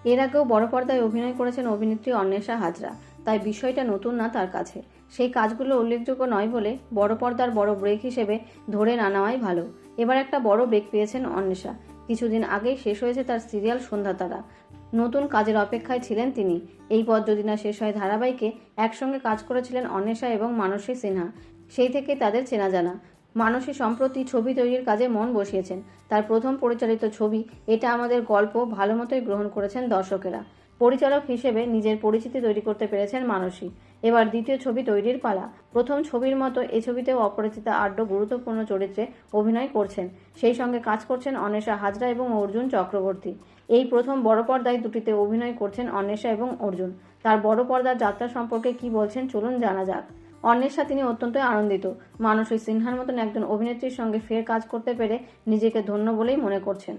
এর আগেও বড় পর্দায় অভিনয় করেছেন অভিনেত্রী অন্বেষা হাজরা, তাই বিষয়টা নতুন না তার কাছে। সেই কাজগুলো উল্লেখযোগ্য নয় বলে বড় পর্দার বড় ব্রেক হিসেবে ধরে না নেওয়াই ভালো। এবার একটা বড় ব্রেক পেয়েছেন অন্বেষা। কিছুদিন আগেই শেষ হয়েছে তার সিরিয়াল সন্ধ্যা তারা। নতুন কাজের অপেক্ষায় ছিলেন তিনি। এই পথ যদি না শেষ হয় ধারাবাহিকে একসঙ্গে কাজ করেছিলেন অন্বেষা এবং মানসী সিনহা। সেই থেকে তাদের চেনা জানা। মানসী সম্প্রতি ছবি তৈরির কাজে মন বসিয়েছেন। তার প্রথম পরিচালিত ছবি এটা আমাদের গল্প ভালো মতোই গ্রহণ করেছেন দর্শকেরা। পরিচালক হিসেবে নিজের পরিচিতি তৈরি করতে পেরেছেন মানসী। এবার দ্বিতীয় ছবি তৈরির পালা। প্রথম ছবির মতো এ ছবিতেও অপরাজিতা আড্ড গুরুত্বপূর্ণ চরিত্রে অভিনয় করছেন। সেই সঙ্গে কাজ করছেন অন্বেষা হাজরা এবং অর্জুন চক্রবর্তী। এই প্রথম বড় পর্দায় দুটিতে অভিনয় করছেন অন্বেষা এবং অর্জুন। তার বড় পর্দার যাত্রা সম্পর্কে কি বলছেন চলুন জানা যাক। অন্বেষা তিনি অত্যন্ত আনন্দিত। মানসী সিনহার মতন একজন অভিনেত্রীর সঙ্গে ফের কাজ করতে পেরে নিজেকে ধন্য বলেই মনে করছেন।